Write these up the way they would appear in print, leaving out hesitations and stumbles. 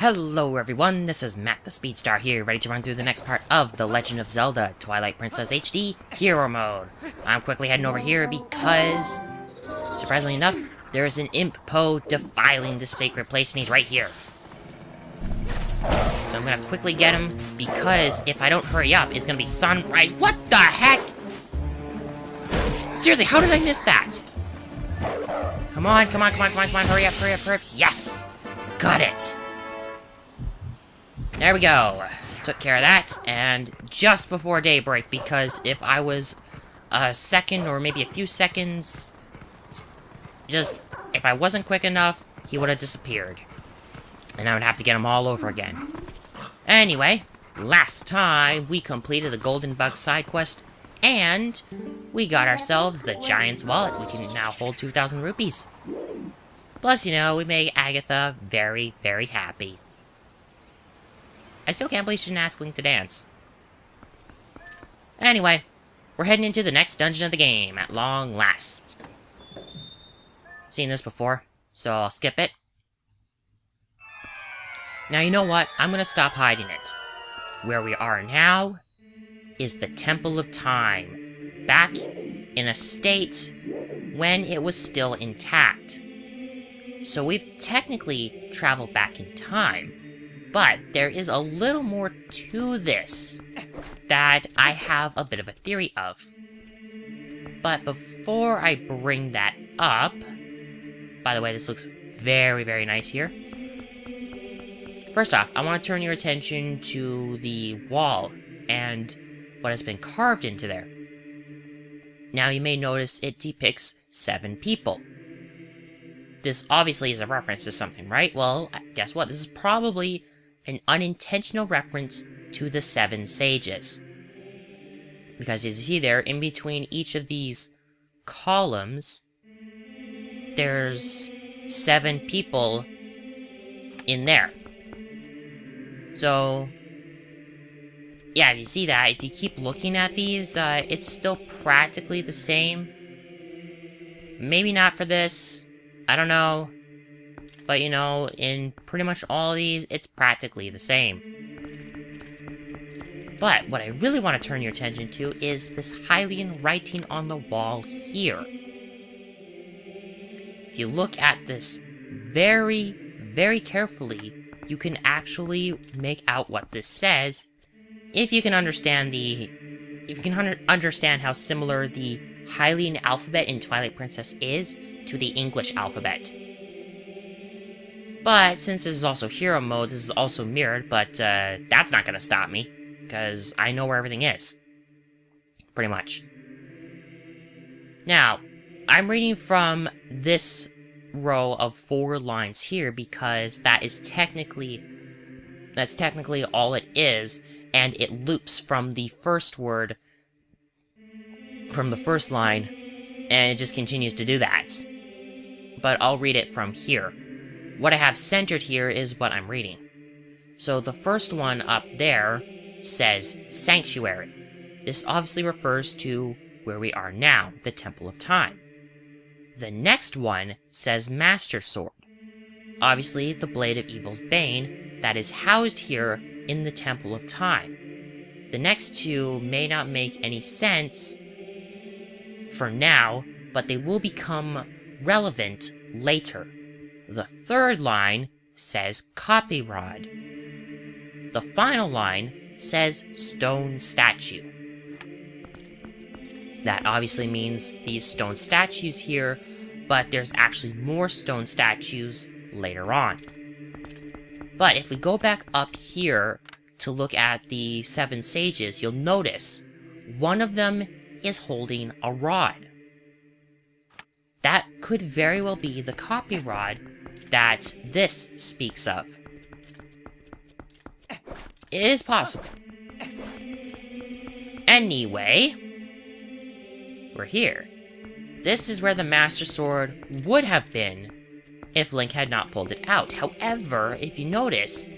Hello everyone, this is Matt the Speedstar here, ready to run through the next part of The Legend of Zelda, Twilight Princess HD, Hero Mode. I'm quickly heading over here because, surprisingly enough, there is an imp Poe defiling this sacred place and he's right here. So I'm gonna quickly get him, because if I don't hurry up, it's gonna be sunrise. What the heck? Seriously, how did I miss that? Come on, hurry up. Yes! Got it! There we go. Took care of that, and just before daybreak, because if I was a second or maybe a few seconds, if I wasn't quick enough, he would have disappeared. And I would have to get him all over again. Anyway, last time we completed the Golden Bug side quest, and we got ourselves the Giant's Wallet. We can now hold 2,000 rupees. Plus, you know, we made Agatha very, very happy. I still can't believe she didn't ask Link to dance. Anyway, we're heading into the next dungeon of the game, at long last. Seen this before, so I'll skip it. Now, you know what? I'm gonna stop hiding it. Where we are now is the Temple of Time, back in a state when it was still intact. So we've technically traveled back in time. But there is a little more to this that I have a bit of a theory of. But before I bring that up... By the way, this looks very, very nice here. First off, I want to turn your attention to the wall and what has been carved into there. Now, you may notice it depicts 7 people. This obviously is a reference to something, right? Well, guess what? This is probably an unintentional reference to the 7 sages. Because as you see there, in between each of these columns, there's 7 people in there. So, yeah, if you see that, if you keep looking at these, it's still practically the same. Maybe not for this, I don't know. But, you know, in pretty much all of these, it's practically the same. But what I really want to turn your attention to is this Hylian writing on the wall here. If you look at this very, very carefully, you can actually make out what this says, if you can understand understand how similar the Hylian alphabet in Twilight Princess is to the English alphabet. But, since this is also hero mode, this is also mirrored, but, that's not gonna stop me, because I know where everything is. Pretty much. Now, I'm reading from this row of 4 lines here, because that's technically all it is, and it loops from the first word, from the first line, and it just continues to do that. But I'll read it from here. What I have centered here is what I'm reading. So the first one up there says Sanctuary. This obviously refers to where we are now, the Temple of Time. The next one says Master Sword. Obviously the Blade of Evil's Bane that is housed here in the Temple of Time. The next 2 may not make any sense for now, but they will become relevant later. The third line says Copy Rod. The final line says Stone Statue. That obviously means these stone statues here, but there's actually more stone statues later on. But if we go back up here to look at the 7 sages, you'll notice one of them is holding a rod. That could very well be the Copy Rod that this speaks of. It is possible. Anyway, we're here. This is where the Master Sword would have been if Link had not pulled it out. However, if you notice,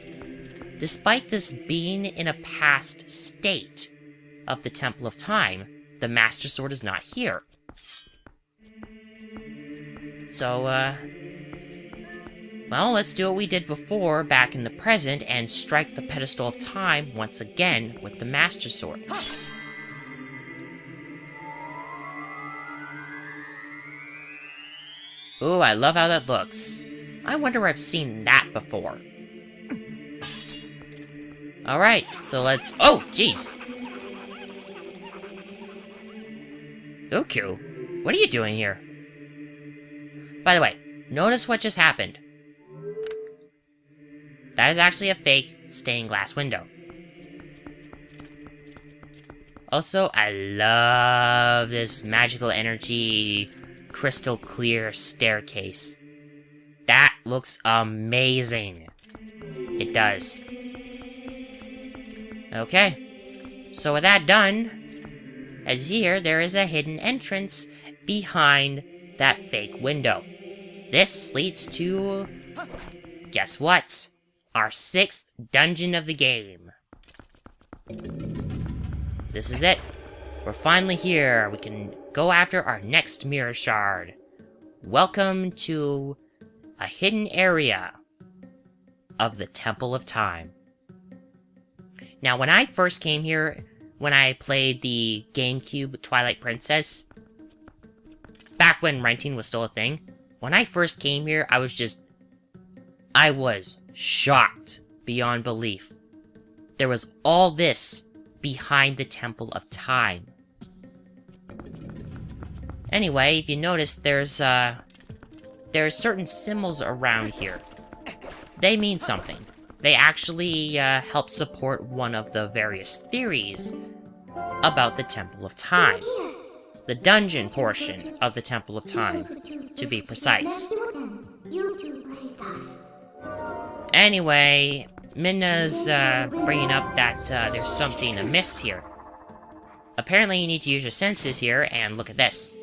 despite this being in a past state of the Temple of Time, the Master Sword is not here. So, Well, let's do what we did before, back in the present, and strike the pedestal of time once again with the Master Sword. Ooh, I love how that looks. I wonder where I've seen that before. Alright, so let's... Oh, jeez! Goku, what are you doing here? By the way, notice what just happened. That is actually a fake stained glass window. Also, I love this magical energy, crystal clear staircase. That looks amazing. It does. Okay. So with that done, as here, there is a hidden entrance behind that fake window. This leads to... guess what? Our 6th dungeon of the game. This is it. We're finally here. We can go after our next mirror shard. Welcome to a hidden area of the Temple of Time. Now, when I first came here, when I played the GameCube Twilight Princess, back when renting was still a thing, when I first came here, I was shocked beyond belief. There was all this behind the Temple of Time. Anyway, if you notice, there's certain symbols around here. They mean something. They actually help support one of the various theories about the Temple of Time. The dungeon portion of the Temple of Time, to be precise. Anyway, Minna's bringing up that there's something amiss here. Apparently you need to use your senses here, and look at this.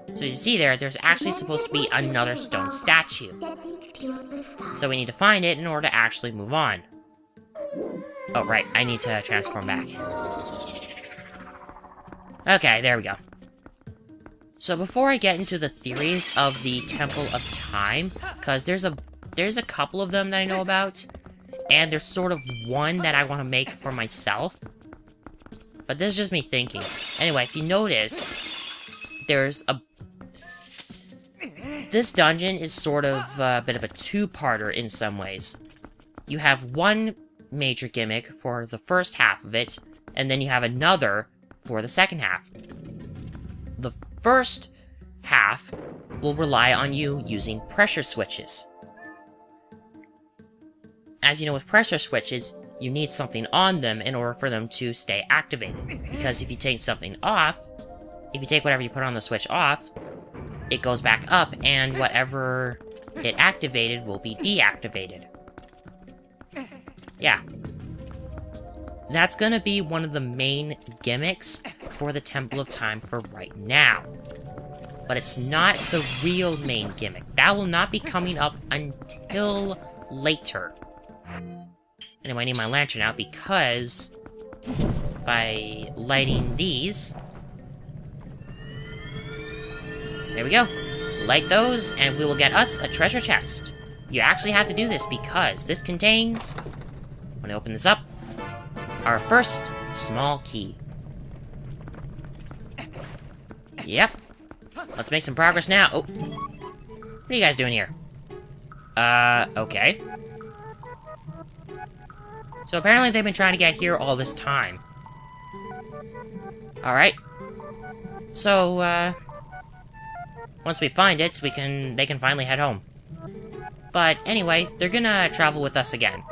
So as you see there's actually supposed to be another stone statue. So we need to find it in order to actually move on. Oh, right, I need to transform back. Okay, there we go. So before I get into the theories of the Temple of Time, because there's a couple of them that I know about, and there's sort of one that I want to make for myself. But this is just me thinking. Anyway, if you notice, this dungeon is sort of a bit of a two-parter in some ways. You have one major gimmick for the first half of it, and then you have another for the second half. The first half will rely on you using pressure switches. As you know, with pressure switches, you need something on them in order for them to stay activated. Because if you take something off, if you take whatever you put on the switch off, it goes back up, and whatever it activated will be deactivated. Yeah. That's gonna be one of the main gimmicks for the Temple of Time for right now. But it's not the real main gimmick. That will not be coming up until later. Anyway, I need my lantern out because by lighting these... There we go. Light those, and we will get us a treasure chest. You actually have to do this because this contains, when I open this up, our first small key. Yep. Let's make some progress now. Oh. What are you guys doing here? Okay. So apparently they've been trying to get here all this time. Alright. So, once we find it, they can finally head home. But anyway, they're gonna travel with us again.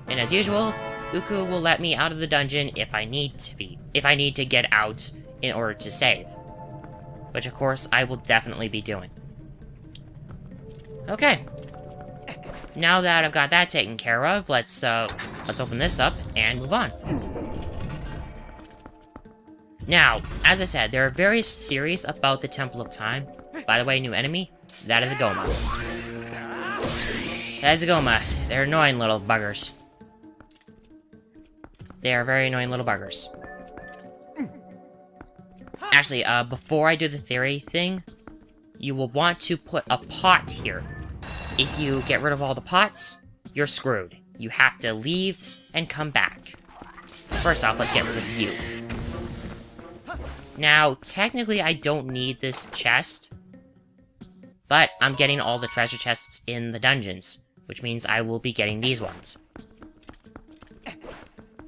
And as usual, Uku will let me out of the dungeon if I need to get out in order to save. Which of course I will definitely be doing. Okay. Now that I've got that taken care of, let's open this up and move on. Now, as I said, there are various theories about the Temple of Time. By the way, new enemy, that is a Goma. That is a Goma. They're annoying little buggers. They are very annoying little buggers. Actually, before I do the theory thing, you will want to put a pot here. if you get rid of all the pots, you're screwed. You have to leave and come back. First off, let's get rid of you. Now, technically, I don't need this chest, but I'm getting all the treasure chests in the dungeons, which means I will be getting these ones.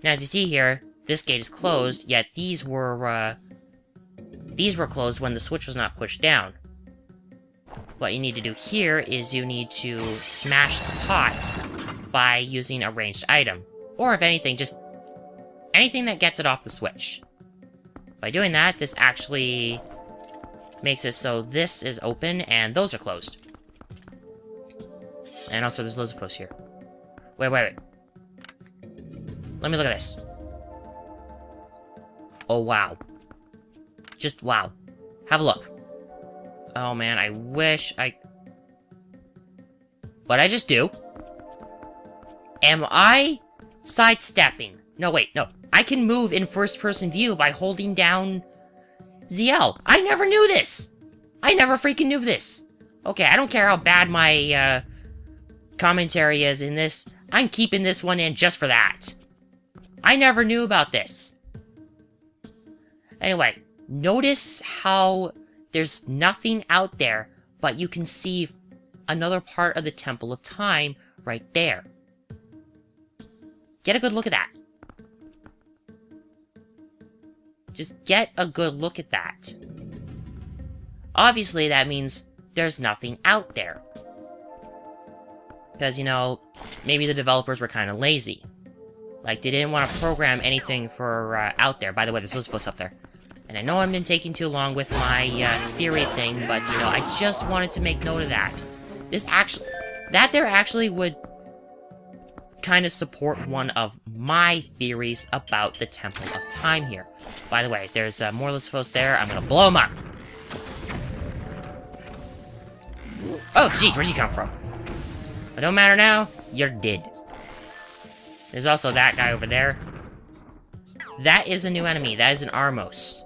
Now, as you see here, this gate is closed, yet these were closed when the switch was not pushed down. What you need to do here is you need to smash the pot by using a ranged item. Or if anything, just anything that gets it off the switch. By doing that, this actually makes it so this is open and those are closed. And also there's loads of foes here. Wait. Let me look at this. Oh, wow. Just wow. Have a look. Oh, man, I wish I... What'd I just do? Am I sidestepping? No, wait, no. I can move in first-person view by holding down ZL. I never knew this! I never freaking knew this! Okay, I don't care how bad my, commentary is in this. I'm keeping this one in just for that. I never knew about this. Anyway, notice how there's nothing out there, but you can see another part of the Temple of Time right there. Get a good look at that. Just get a good look at that. Obviously, that means there's nothing out there. Because, you know, maybe the developers were kind of lazy. Like, they didn't want to program anything for out there. By the way, there's Elizabeth up there. And I know I've been taking too long with my theory thing, but, you know, I just wanted to make note of that. This actually... That there actually would kind of support one of my theories about the Temple of Time here. By the way, there's more Elizabeths there. I'm gonna blow them up. Oh, jeez, where'd you come from? But don't matter now, you're dead. There's also that guy over there. That is a new enemy. That is an Armos.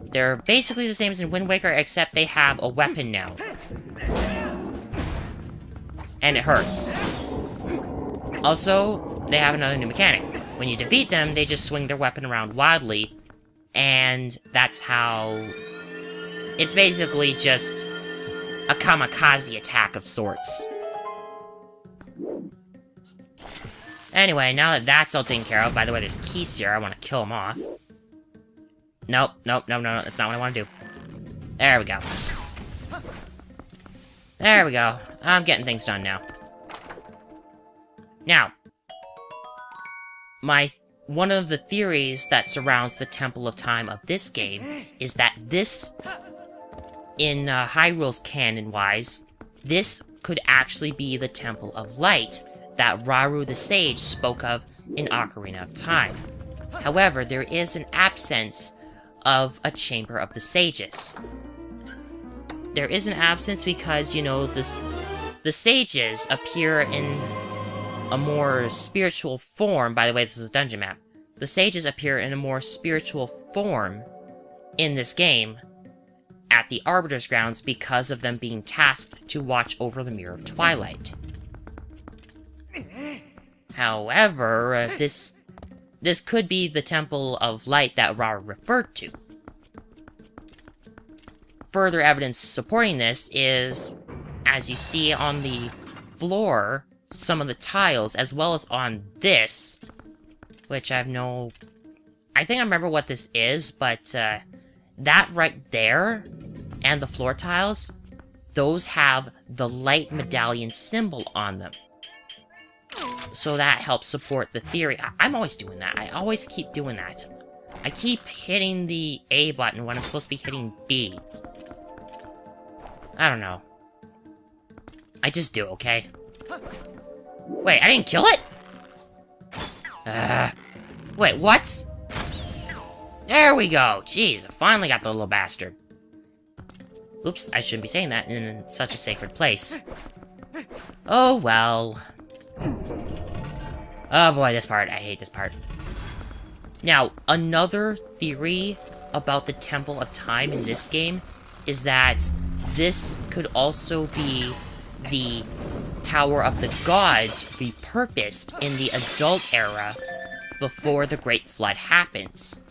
They're basically the same as in Wind Waker, except they have a weapon now. And it hurts. Also, they have another new mechanic. When you defeat them, they just swing their weapon around wildly, and that's how... It's basically just a kamikaze attack of sorts. Anyway, now that that's all taken care of, by the way, there's Keys here, I want to kill him off. Nope, no, that's not what I want to do. There we go. There we go. I'm getting things done now. Now, one of the theories that surrounds the Temple of Time of this game is that this, in Hyrule's canon-wise, this could actually be the Temple of Light that Rauru the Sage spoke of in Ocarina of Time. However, there is an absence of a Chamber of the Sages. There is an absence because, you know, the Sages appear in a more spiritual form. By the way, this is a dungeon map. The Sages appear in a more spiritual form in this game at the Arbiter's Grounds because of them being tasked to watch over the Mirror of Twilight. However, this could be the Temple of Light that Rauru referred to. Further evidence supporting this is, as you see on the floor, some of the tiles, as well as on this, which I think I remember what this is, but that right there, and the floor tiles, those have the light medallion symbol on them. So that helps support the theory. I'm always doing that. I always keep doing that. I keep hitting the A button when I'm supposed to be hitting B. I don't know. I just do, okay? Wait, I didn't kill it? Wait, what? There we go! Jeez, I finally got the little bastard. Oops, I shouldn't be saying that in such a sacred place. Oh well. Oh boy, this part. I hate this part. Now, another theory about the Temple of Time in this game is that this could also be the Tower of the Gods repurposed in the adult era before the Great Flood happens.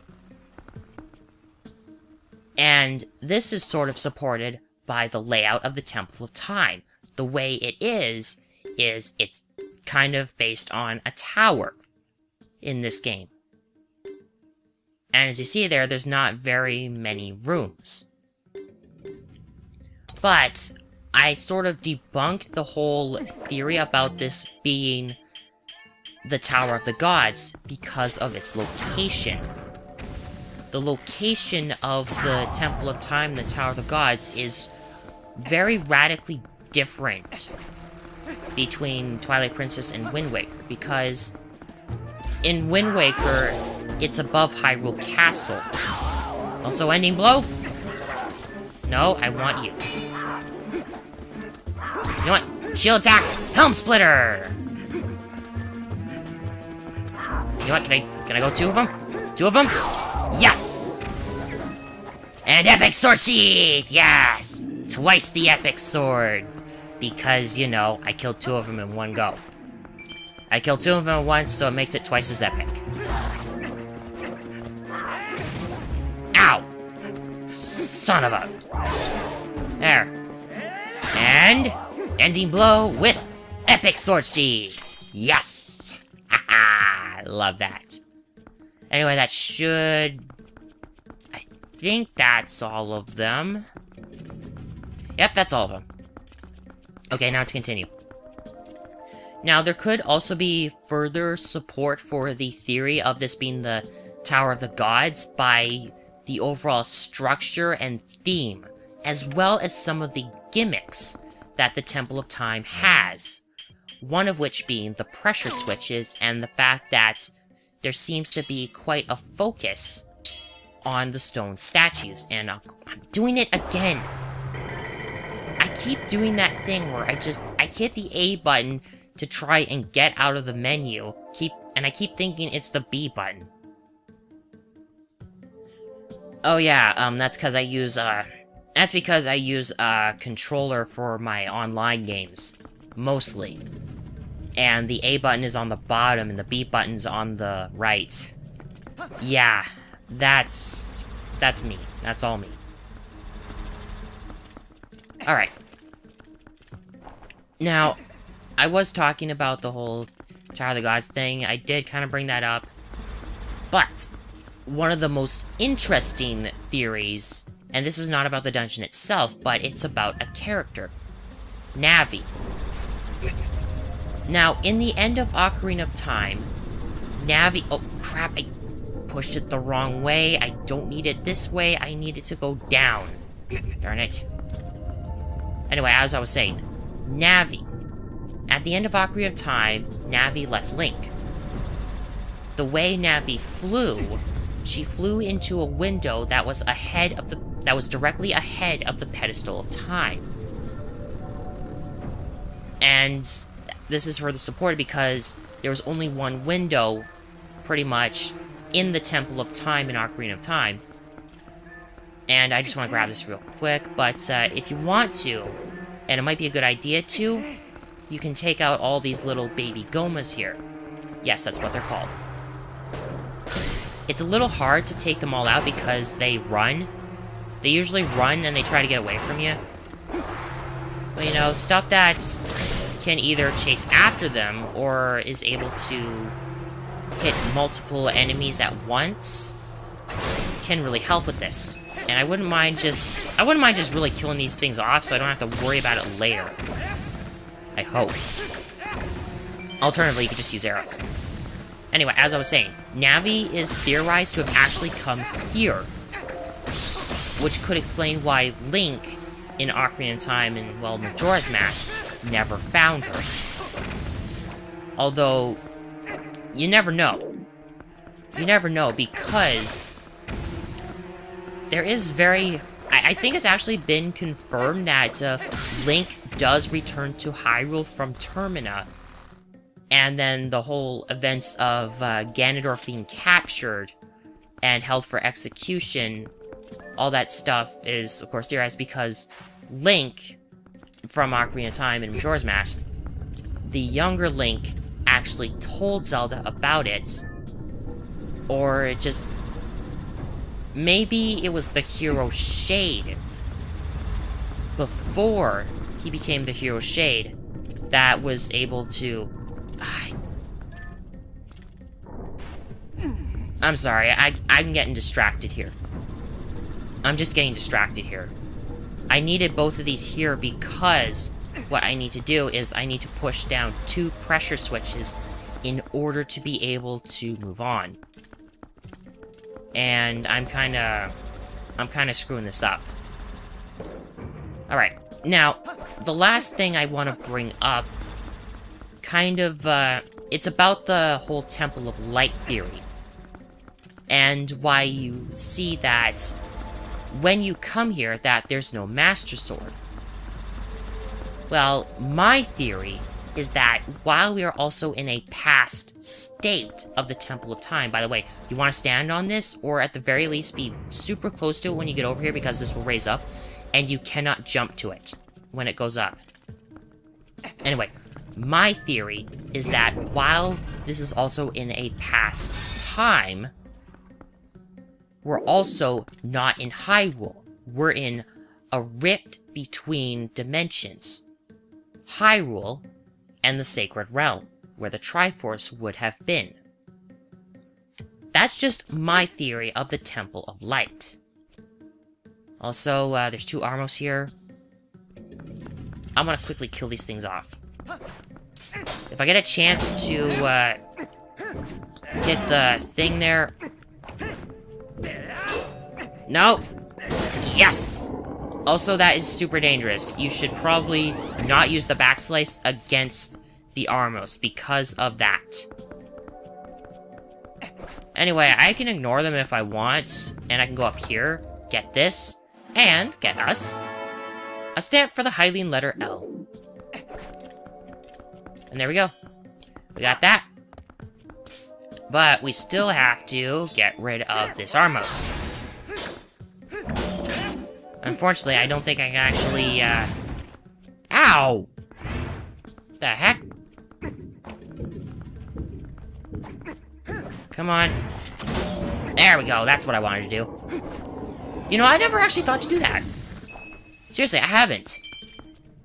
And this is sort of supported by the layout of the Temple of Time. The way it is it's kind of based on a tower in this game. And as you see there, there's not very many rooms. But I sort of debunked the whole theory about this being the Tower of the Gods because of its location. The location of the Temple of Time and the Tower of the Gods is very radically different between Twilight Princess and Wind Waker, because in Wind Waker, it's above Hyrule Castle. Also, ending blow? No, I want you. You know what? Shield attack! Helm Splitter! You know what? Can I go 2 of them? 2 of them? Yes! And Epic Sword Sheath! Yes! Twice the Epic Sword. Because, you know, I killed 2 of them in one go. I killed 2 of them at once, so it makes it twice as epic. Ow! Son of a... There. And... ending blow with Epic Sword Sheath! Yes! Haha! Love that. Anyway, that should... I think that's all of them. Yep, that's all of them. Okay, now to continue. Now, there could also be further support for the theory of this being the Tower of the Gods by the overall structure and theme, as well as some of the gimmicks that the Temple of Time has. One of which being the pressure switches and the fact that there seems to be quite a focus on the stone statues. And I'm doing it again! I keep doing that thing where I hit the A button to try and get out of the menu, and I keep thinking it's the B button. Oh yeah, that's because I use a controller for my online games, mostly. And the A button is on the bottom, and the B button's on the right. Yeah, that's me. That's all me. Alright. Now, I was talking about the whole Tower of the Gods thing. I did kind of bring that up. But, one of the most interesting theories, and this is not about the dungeon itself, but it's about a character. Navi. Now, in the end of Ocarina of Time, Navi... Oh, crap, I pushed it the wrong way. I don't need it this way. I need it to go down. Darn it. Anyway, as I was saying, Navi. At the end of Ocarina of Time, Navi left Link. The way Navi flew, she flew into a window that was directly ahead of the pedestal of time. And this is further supported because there was only one window, pretty much, in the Temple of Time in Ocarina of Time. And I just want to grab this real quick, but if you want to, and it might be a good idea to, you can take out all these little baby Gomas here. Yes, that's what they're called. It's a little hard to take them all out because they run. They usually run and they try to get away from you. But, you know, stuff that can either chase after them or is able to hit multiple enemies at once can really help with this. And I wouldn't mind just really killing these things off so I don't have to worry about it later. I hope. Alternatively, you could just use arrows. Anyway, as I was saying, Navi is theorized to have actually come here, which could explain why Link in Ocarina of Time and, well, Majora's Mask never found her. Although, you never know. You never know, because there is I think it's actually been confirmed that Link does return to Hyrule from Termina, and then the whole events of Ganondorf being captured and held for execution, all that stuff is, of course, theorized because Link, from Ocarina of Time and Majora's Mask, the younger Link actually told Zelda about it, or it just... maybe it was the hero Shade, before he became the hero Shade, that was able to... I'm sorry, I'm getting distracted here. I'm just getting distracted here. I needed both of these here because what I need to do is I need to push down 2 pressure switches in order to be able to move on. And I'm kinda screwing this up. Alright, now, the last thing I want to bring up, it's about the whole Temple of Light theory. And why you see that when you come here that there's no Master Sword. Well, my theory is that while we are also in a past state of the Temple of Time, by the way, you want to stand on this, or at the very least be super close to it when you get over here, because this will raise up, and you cannot jump to it when it goes up. Anyway, my theory is that while this is also in a past time, we're also not in Hyrule. We're in a rift between dimensions. Hyrule and the Sacred Realm, where the Triforce would have been. That's just my theory of the Temple of Light. Also, there's 2 Armos here. I'm gonna quickly kill these things off. If I get a chance to, hit the thing there... No! Yes! Also, that is super dangerous. You should probably not use the backslice against the Armos because of that. Anyway, I can ignore them if I want, and I can go up here, get this, and get us a stamp for the Hylian letter L. And there we go. We got that. But we still have to get rid of this Armos. Unfortunately, I don't think I can actually, Ow! The heck? Come on. There we go, that's what I wanted to do. You know, I never actually thought to do that. Seriously, I haven't.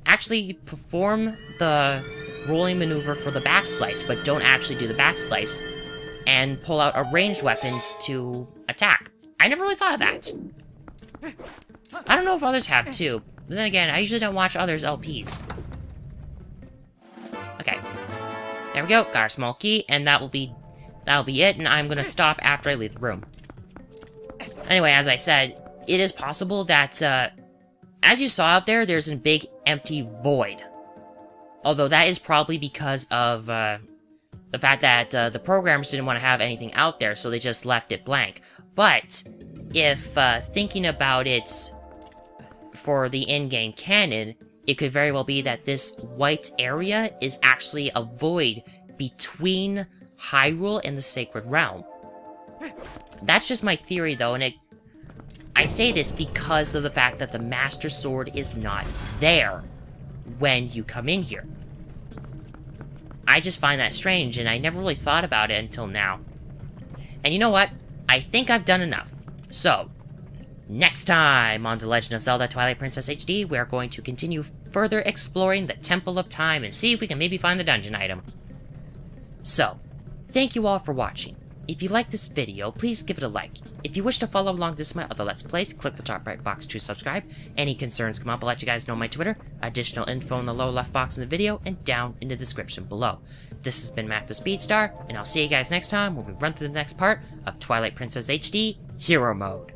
Actually, perform the rolling maneuver for the backslice, but don't actually do the backslice, and pull out a ranged weapon to attack. I never really thought of that. I don't know if others have too, but then again, I usually don't watch others' LPs. Okay. There we go, got our small key, and that'll be it, and I'm gonna stop after I leave the room. Anyway, as I said, it is possible that, as you saw out there, there's a big empty void. Although that is probably because of, the fact that, the programmers didn't want to have anything out there, so they just left it blank. But, if, thinking about it for the in-game canon, it could very well be that this white area is actually a void between Hyrule and the Sacred Realm. That's just my theory, though, and I say this because of the fact that the Master Sword is not there when you come in here. I just find that strange, and I never really thought about it until now. And you know what? I think I've done enough. So, next time on The Legend of Zelda Twilight Princess HD, we are going to continue further exploring the Temple of Time and see if we can maybe find the dungeon item. So, thank you all for watching. If you like this video, please give it a like. If you wish to follow along this my other Let's Plays, click the top right box to subscribe. Any concerns come up, I'll let you guys know on my Twitter. Additional info in the lower left box in the video and down in the description below. This has been Mac the Speedstar, and I'll see you guys next time when we run through the next part of Twilight Princess HD Hero Mode.